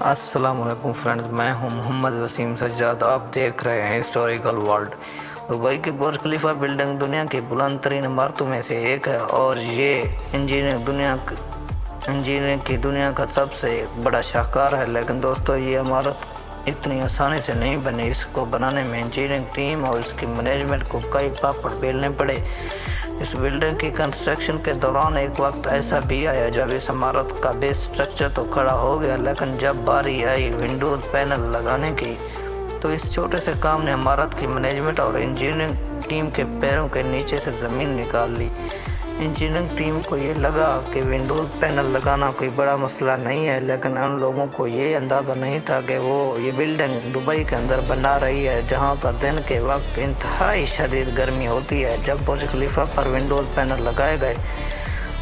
السلام علیکم فرینڈز، میں ہوں محمد وسیم سجاد۔ آپ دیکھ رہے ہیں ہسٹوریکل ورلڈ۔ دبئی کی برج خلیفہ بلڈنگ دنیا کی بلند ترین عمارتوں میں سے ایک ہے اور یہ انجینئرنگ کی دنیا کا سب سے بڑا شاہکار ہے۔ لیکن دوستو، یہ عمارت اتنی آسانی سے نہیں بنی۔ اس کو بنانے میں انجینئرنگ ٹیم اور اس کی مینجمنٹ کو کئی پاپڑ بیلنے پڑے۔ اس بلڈنگ کی کنسٹرکشن کے دوران ایک وقت ایسا بھی آیا جب اس عمارت کا بیس سٹرکچر تو کھڑا ہو گیا، لیکن جب باری آئی ونڈوز پینل لگانے کی تو اس چھوٹے سے کام نے عمارت کی مینجمنٹ اور انجینئرنگ ٹیم کے پیروں کے نیچے سے زمین نکال لی۔ انجینئرنگ ٹیم کو یہ لگا کہ ونڈوز پینل لگانا کوئی بڑا مسئلہ نہیں ہے، لیکن ان لوگوں کو یہ اندازہ نہیں تھا کہ وہ یہ بلڈنگ دبئی کے اندر بنا رہی ہے، جہاں پر دن کے وقت انتہائی شدید گرمی ہوتی ہے۔ جب برج خلیفہ پر ونڈوز پینل لگائے گئے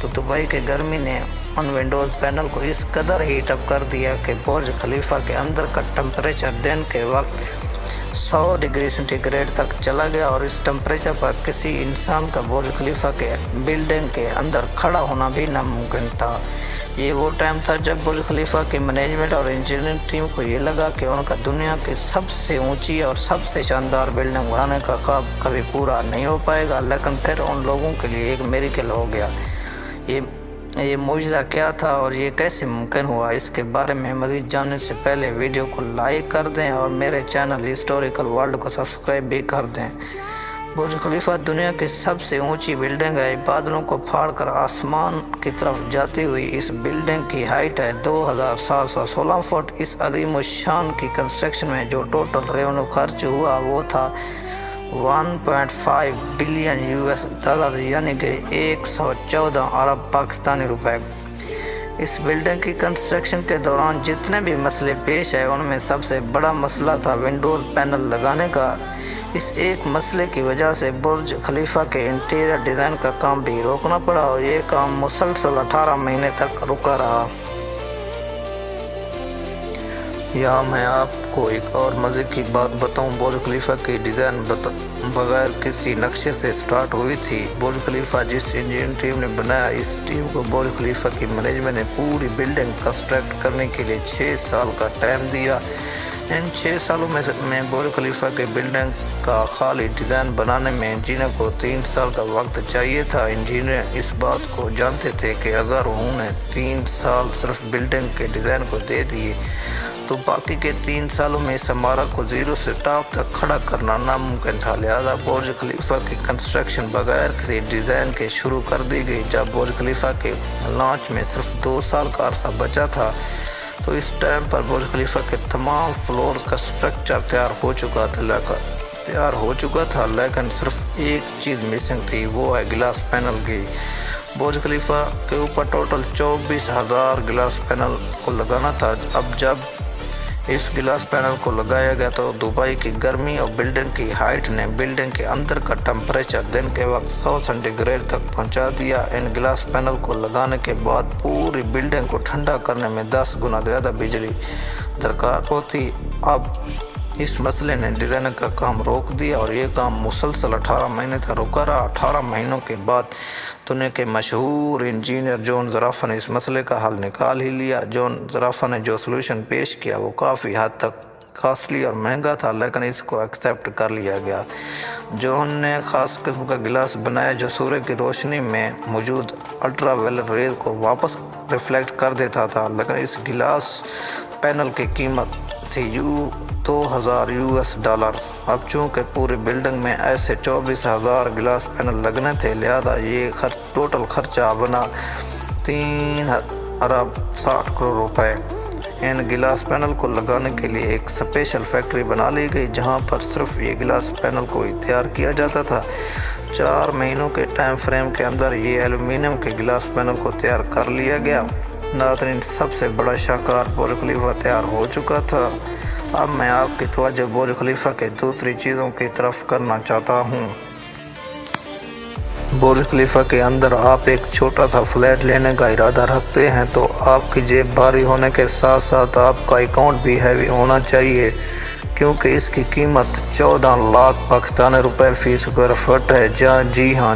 تو دبئی کے گرمی نے ان ونڈوز پینل کو اس قدر ہیٹ اپ کر دیا کہ برج خلیفہ کے اندر کا ٹمپریچر دن کے وقت 100 ڈگری سینٹی گریڈ تک چلا گیا، اور اس ٹمپریچر پر کسی انسان کا برج خلیفہ کے بلڈنگ کے اندر کھڑا ہونا بھی ناممکن تھا۔ یہ وہ ٹائم تھا جب برج خلیفہ کی مینجمنٹ اور انجینئرنگ ٹیم کو یہ لگا کہ ان کا دنیا کی سب سے اونچی اور سب سے شاندار بلڈنگ بنانے کا خواب کبھی پورا نہیں ہو پائے گا۔ لیکن پھر ان لوگوں کے لیے ایک میریکل ہو گیا۔ یہ معجزہ کیا تھا اور یہ کیسے ممکن ہوا؟ اس کے بارے میں مزید جاننے سے پہلے ویڈیو کو لائک کر دیں اور میرے چینل ہسٹوریکل ورلڈ کو سبسکرائب بھی کر دیں۔ برج خلیفہ دنیا کی سب سے اونچی بلڈنگ ہے۔ بادلوں کو پھاڑ کر آسمان کی طرف جاتی ہوئی اس بلڈنگ کی ہائٹ ہے 2716 فٹ۔ اس عظیم الشان کی کنسٹرکشن میں جو ٹوٹل ریونیو خرچ ہوا وہ تھا 1.5 بلین US$، یعنی کہ 114 ارب پاکستانی روپے۔ اس بلڈنگ کی کنسٹرکشن کے دوران جتنے بھی مسئلے پیش آئے ان میں سب سے بڑا مسئلہ تھا ونڈوز پینل لگانے کا۔ اس ایک مسئلے کی وجہ سے برج خلیفہ کے انٹیریئر ڈیزائن کا کام بھی روکنا پڑا اور یہ کام مسلسل 18 مہینے تک رکا رہا۔ یہاں میں آپ کو ایک اور مزے کی بات بتاؤں۔ برج خلیفہ کی ڈیزائن بغیر کسی نقشے سے سٹارٹ ہوئی تھی۔ برج خلیفہ جس انجینئرنگ ٹیم نے بنایا، اس ٹیم کو برج خلیفہ کی مینجمنٹ نے پوری بلڈنگ کنسٹرکٹ کرنے کے لیے 6 سال کا ٹائم دیا۔ ان 6 سالوں میں برج خلیفہ کے بلڈنگ کا خالی ڈیزائن بنانے میں انجینئر کو 3 سال کا وقت چاہیے تھا۔ انجینئر اس بات کو جانتے تھے کہ اگر انہوں نے 3 سال صرف بلڈنگ کے ڈیزائن کو دے دیے تو باقی کے 3 سالوں میں اس عمارت کو زیرو سے ٹاپ تک کھڑا کرنا ناممکن تھا۔ لہذا برج خلیفہ کی کنسٹرکشن بغیر کسی ڈیزائن کے شروع کر دی گئی۔ جب برج خلیفہ کے لانچ میں صرف 2 سال کا عرصہ بچا تھا تو اس ٹائم پر برج خلیفہ کے تمام فلور کا اسٹرکچر تیار ہو چکا تھا، لیکن صرف ایک چیز مسنگ تھی، وہ ہے گلاس پینل کی۔ برج خلیفہ کے اوپر ٹوٹل 24,000 گلاس پینل کو لگانا تھا۔ اب جب اس گلاس پینل کو لگایا گیا تو دبئی کی گرمی اور بلڈنگ کی ہائٹ نے بلڈنگ کے اندر کا ٹمپریچر دن کے وقت 100 سینٹی گریڈ تک پہنچا دیا۔ ان گلاس پینل کو لگانے کے بعد پوری بلڈنگ کو ٹھنڈا کرنے میں 10 گنا زیادہ بجلی درکار ہوتی۔ اب اس مسئلے نے ڈیزائن کا کام روک دیا اور یہ کام مسلسل 18 مہینے تک رکا رہا۔ 18 مہینوں کے بعد دنیا کے مشہور انجینئر جان زرافہ نے اس مسئلے کا حل نکال ہی لیا۔ جان زرافہ نے جو سلوشن پیش کیا وہ کافی حد تک کاسٹلی اور مہنگا تھا، لیکن اس کو ایکسیپٹ کر لیا گیا۔ جان نے خاص قسم کا گلاس بنایا جو سورج کی روشنی میں موجود الٹرا وائلٹ ریز کو واپس ریفلیکٹ کر دیتا تھا، لیکن اس گلاس پینل کی قیمت تھی $2,000 US۔ اب چونکہ پوری بلڈنگ میں ایسے 24,000 گلاس پینل لگنے تھے، لہذا یہ ٹوٹل خرچہ بنا 3 ارب 60 کروڑ روپے۔ ان گلاس پینل کو لگانے کے لیے ایک اسپیشل فیکٹری بنا لی گئی جہاں پر صرف یہ گلاس پینل کو ہی تیار کیا جاتا تھا۔ 4 مہینوں کے ٹائم فریم کے اندر یہ ایلومینیم کے گلاس پینل کو تیار کر لیا گیا۔ ناظرین، سب سے بڑا شاہکار برج خلیفہ تیار ہو چکا تھا۔ اب میں آپ کی توجہ برج خلیفہ کے دوسری چیزوں کی طرف کرنا چاہتا ہوں۔ برج خلیفہ کے اندر آپ ایک چھوٹا سا فلیٹ لینے کا ارادہ رکھتے ہیں تو آپ کی جیب بھاری ہونے کے ساتھ ساتھ آپ کا اکاؤنٹ بھی ہیوی ہونا چاہیے، کیونکہ اس کی قیمت 14 لاکھ پاکستانی روپے فی اسکوائر فٹ ہے۔ جی ہاں،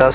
10